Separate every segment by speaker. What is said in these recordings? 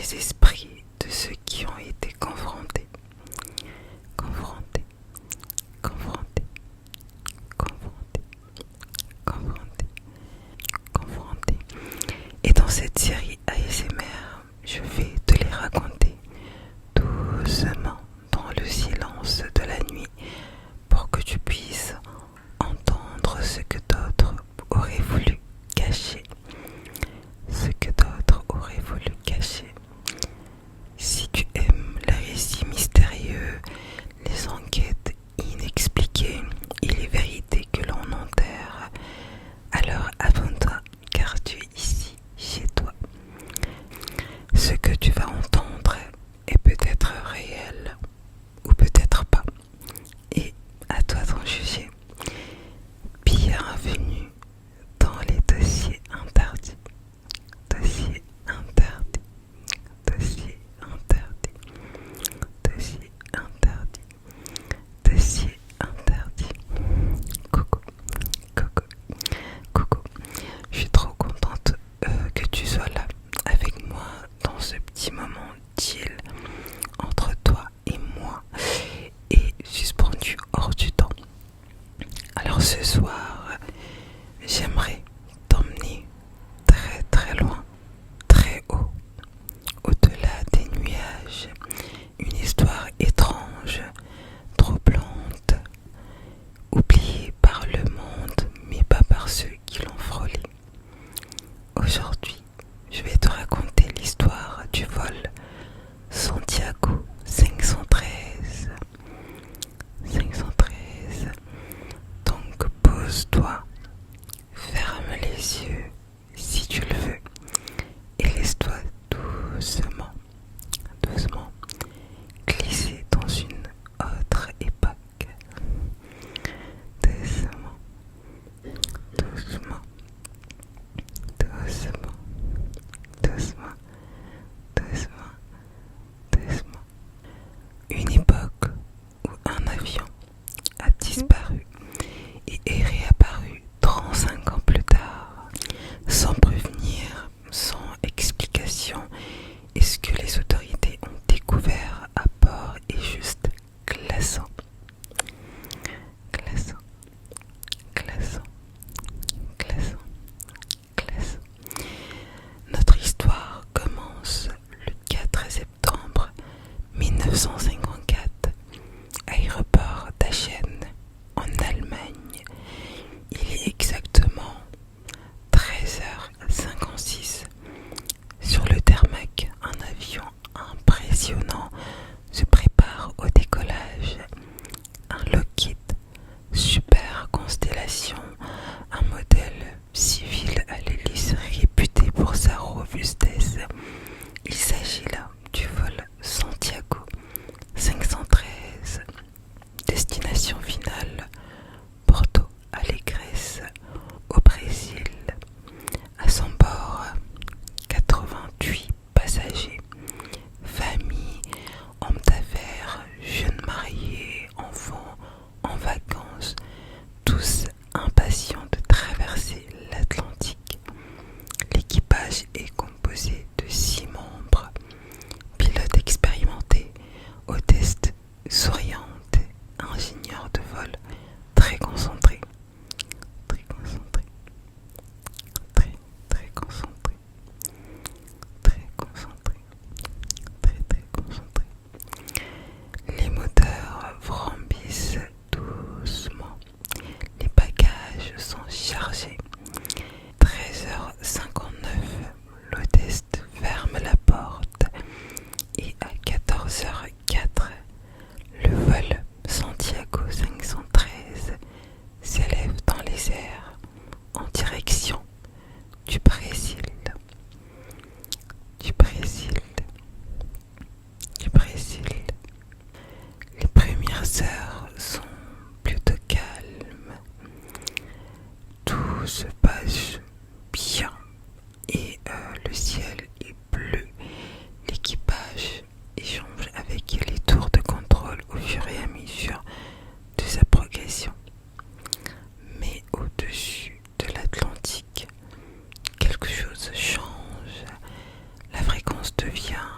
Speaker 1: les esprits de ceux qui ont été confrontés, confrontés, confrontés, confrontés, confrontés, confrontés. Et dans cette série ASMR, je vais te les raconter doucement dans le silence de la nuit pour que tu puisses entendre ce que d'autres auraient voulu cacher. Ce que d'autres auraient voulu cacher. Si tu aimes les récits mystérieux, les enquêtes inexpliquées et les vérités que l'on enterre, alors abonne-toi car tu es ici, chez toi. Ce que tu vas entendre est peut-être réel ou peut-être pas. Et à toi d'en juger. Bienvenue dans les dossiers interdits. Dossier interdit. Dossier interdit. Dossier interdit. Dossier interdit. Coucou. Coucou. Coucou. Je suis trop contente que tu sois là avec moi dans ce petit moment chill entre toi et moi et suspendu hors du temps. Alors ce soir, j'aimerais t'emmener très très loin, très haut, au-delà des nuages, une histoire étrange, troublante, oubliée par le monde, mais pas par ceux qui l'ont frôlée. Aujourd'hui, je vais te raconter l'histoire du vol Santiago 513. 513. Donc pose-toi, ferme les yeux si tu le veux et laisse-toi doucement, doucement glisser dans une autre époque. Doucement, doucement, doucement, doucement, doucement, doucement. Une époque où un avion a disparu et est réapparu 35 ans plus tard, sans prévenir, sans explication, et ce que les autorités ont découvert à bord est juste glaçant. Glaçant, glaçant, glaçant, glaçant. Notre histoire commence le 4 septembre 1954, aéroport d'Aachen, en Allemagne. Il est exactement 13h56. Sur le tarmac, un avion impressionnant se prépare au décollage. Un Lockheed Super Constellation, un modèle civil à l'hélice réputé pour sa robustesse. Il s'agit là du vol Santiago 513. Destination finale, Porto Alegre, au Brésil. À son bord, 88 passagers, famille, hommes d'affaires, jeunes mariés, enfants en vacances, tous impatients de traverser l'Atlantique. L'équipage est composé de 6 membres, pilote expérimenté, hôtesse souriante, ingénieur de vol très concentré, très concentré, très très concentré, très concentré, très très concentré. Les moteurs vrombissent doucement, les bagages sont chargés. 13h59, l'hôtesse ferme la porte et à 14h04, le vol Santiago 513 s'élève dans les airs en direction du Brésil. Du Brésil. Du Brésil. Les premières heures sont plutôt calmes. Tout se passe bien et le ciel est bleu. L'équipage échange avec les tours de contrôle au fur et à mesure de sa progression. Mais au-dessus de l'Atlantique, quelque chose change. La fréquence devient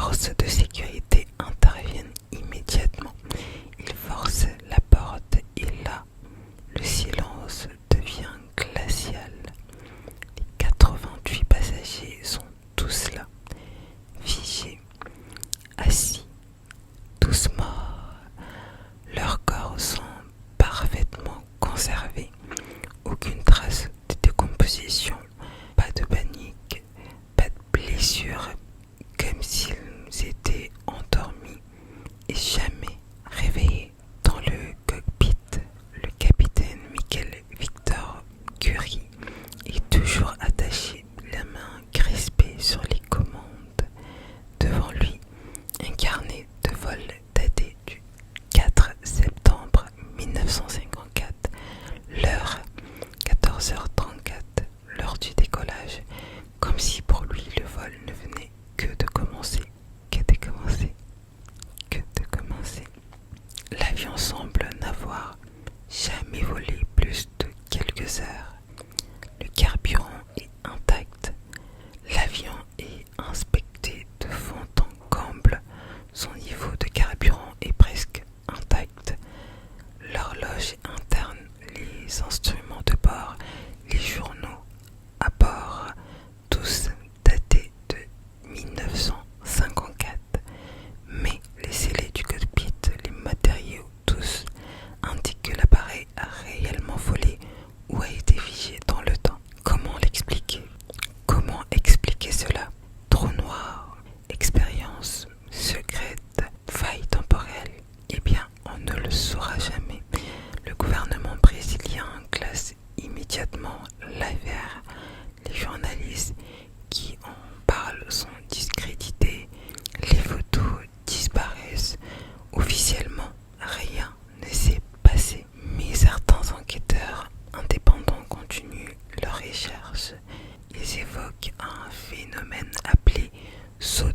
Speaker 1: forces de sécurité interviennent immédiatement. Ils forcent la porte et là, le silence devient glacial. Les 88 passagers sont tous là, figés, assis, tous morts. Leurs corps sont parfaitement conservés. Aucune trace de décomposition, pas de panique, pas de blessures, comme s'ils étaient endormis et jamais réveillés. Dans le cockpit, le capitaine Michael Victor Curie est toujours attaché, la main crispée sur les commandes. Devant lui, un carnet de vol daté du 4 septembre 1954, l'heure 14h34, l'heure du décollage, comme si pour lui le vol ne venait que de commencer, que de commencer, que de commencer. L'avion semble n'avoir jamais volé plus de quelques heures. Le carburant est intact. L'avion est inspecté de fond en comble. Son niveau de carburant est presque intact. L'horloge interne, les instruments de bord, les journaux à bord, tous datés de 1954. Mais les scellés du cockpit, les matériaux, tous indiquent que l'appareil a réellement volé ou a été figé dans le temps. Comment l'expliquer? Comment expliquer cela? Trou noir, expérience secrète, faille temporelle? Eh bien, on ne le saura jamais. Le gouvernement brésilien classe immédiatement l'affaire. Les journalistes qui en parlent sont discrédités. Les photos disparaissent. Officiellement, rien ne s'est passé. Mais certains enquêteurs indépendants continuent leurs recherches. Ils évoquent un phénomène appelé saut